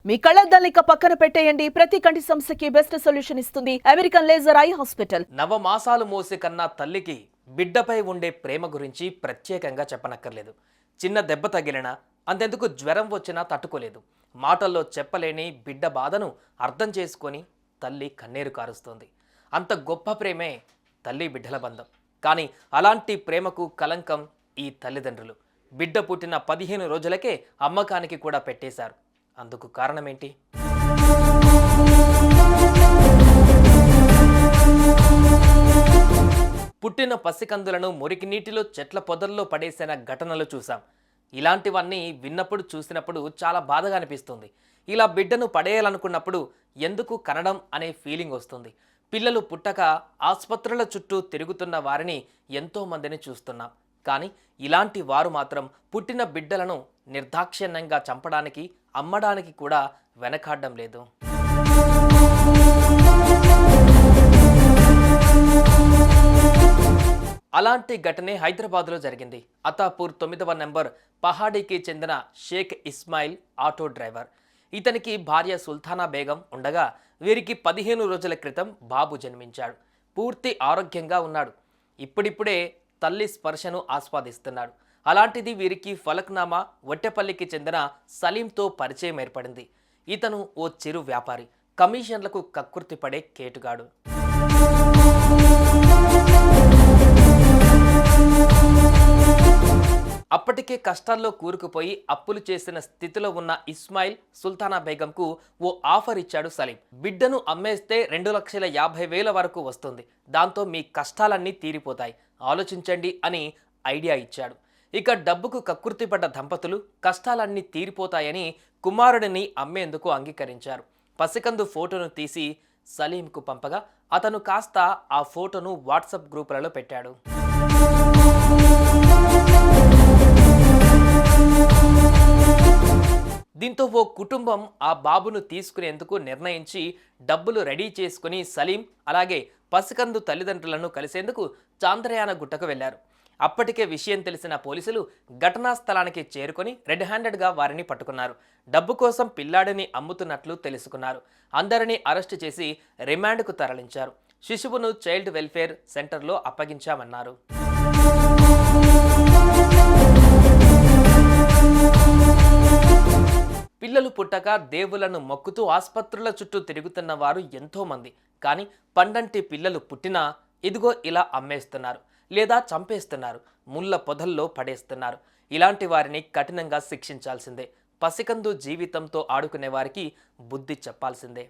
మీ కళ్ళద్దాలిక పక్కన పెట్టేయండి. ప్రతి కంటి సమస్యకి బెస్ట్ సొల్యూషన్ ఇస్తుంది అమెరికన్ లేజర్ ఐ హాస్పిటల్. నవమాసాలు మోసి కన్నా తల్లికి బిడ్డపై ఉండే ప్రేమ గురించి ప్రత్యేకంగా చెప్పనక్కర్లేదు. చిన్న దెబ్బ తగిలినా, అంతెందుకు జ్వరం వచ్చినా తట్టుకోలేదు. మాటల్లో చెప్పలేని బిడ్డ బాధను అర్థం చేసుకొని తల్లి కన్నీరు కారుస్తుంది. అంత గొప్ప ప్రేమే తల్లి బిడ్డల బంధం. కానీ అలాంటి ప్రేమకు కలంకం ఈ తల్లిదండ్రులు. బిడ్డ పుట్టిన 15 రోజులకే అమ్మకానికి కూడా పెట్టేశారు. అందుకు కారణమేంటి? పుట్టిన పసికందులను మురికి నీటిలో చెట్ల పొదల్లో పడేసిన ఘటనలు చూసాం. ఇలాంటివన్నీ విన్నప్పుడు చూసినప్పుడు చాలా బాధగా అనిపిస్తుంది. ఇలా బిడ్డను పడేయాలనుకున్నప్పుడు ఎందుకు కనడం అనే ఫీలింగ్ వస్తుంది. పిల్లలు పుట్టక ఆసుపత్రుల చుట్టూ తిరుగుతున్న వారిని ఎంతో మందిని చూస్తున్నాం. కానీ ఇలాంటి వారు మాత్రం పుట్టిన బిడ్డలను నిర్దాక్షిణ్యంగా చంపడానికి, అమ్మడానికి కూడా వెనకాడడం లేదు. అలాంటి ఘటనే హైదరాబాద్లో జరిగింది. అతాపూర్ 9వ నెంబర్ పహాడీకి చెందిన షేక్ ఇస్మాయిల్ ఆటో డ్రైవర్. ఇతనికి భార్య సుల్తానా బేగం ఉండగా వీరికి 15 రోజుల క్రితం బాబు జన్మించాడు. పూర్తి ఆరోగ్యంగా ఉన్నాడు. ఇప్పుడిప్పుడే తల్లి స్పర్శను ఆస్వాదిస్తున్నాడు. అలాంటిది వీరికి ఫలక్నామా వట్టెపల్లికి చెందిన సలీంతో పరిచయం ఏర్పడింది. ఇతను ఓ చిరు వ్యాపారి, కమిషన్లకు కక్కుర్తిపడే కేటుగాడు. అప్పటికే కష్టాల్లో కూరుకుపోయి అప్పులు చేసిన స్థితిలో ఉన్న ఇస్మాయిల్ సుల్తానా బేగంకు ఓ ఆఫర్ ఇచ్చాడు సలీం. బిడ్డను అమ్మేస్తే 2,50,000 వరకు వస్తుంది. దాంతో మీ కష్టాలన్నీ తీరిపోతాయి, ఆలోచించండి అని ఐడియా ఇచ్చాడు. ఇక డబ్బుకు కక్కుర్తిపడ్డ దంపతులు కష్టాలన్నీ తీరిపోతాయని కుమారుడిని అమ్మేందుకు అంగీకరించారు. పసికందు ఫోటోను తీసి సలీంకు పంపగా అతను కాస్త ఆ ఫోటోను వాట్సాప్ గ్రూపులలో పెట్టాడు. దీంతో ఓ కుటుంబం ఆ బాబును తీసుకునేందుకు నిర్ణయించి డబ్బులు రెడీ చేసుకుని సలీం అలాగే పసికందు తల్లిదండ్రులను కలిసేందుకు చాంద్రయాన గుట్టకు వెళ్లారు. అప్పటికే విషయం తెలిసిన పోలీసులు ఘటనా స్థలానికి చేరుకొని రెడ్ హ్యాండెడ్గా వారిని పట్టుకున్నారు. డబ్బు కోసం పిల్లాడిని అమ్ముతున్నట్లు తెలుసుకున్నారు. అందరినీ అరెస్టు చేసి రిమాండ్కు తరలించారు. శిశువును చైల్డ్ వెల్ఫేర్ సెంటర్లో అప్పగించామన్నారు. పిల్లలు పుట్టక దేవులను మొక్కుతూ ఆసుపత్రుల చుట్టూ తిరుగుతున్న వారు ఎంతో మంది. కానీ పండంటి పిల్లలు పుట్టినా ఇదిగో ఇలా అమ్మేస్తున్నారు లేదా చంపేస్తున్నారు, ముళ్ళ పొదల్లో పడేస్తున్నారు. ఇలాంటి వారిని కఠినంగా శిక్షించాల్సిందే. పసికందు జీవితంతో ఆడుకునే వారికి బుద్ధి చెప్పాల్సిందే.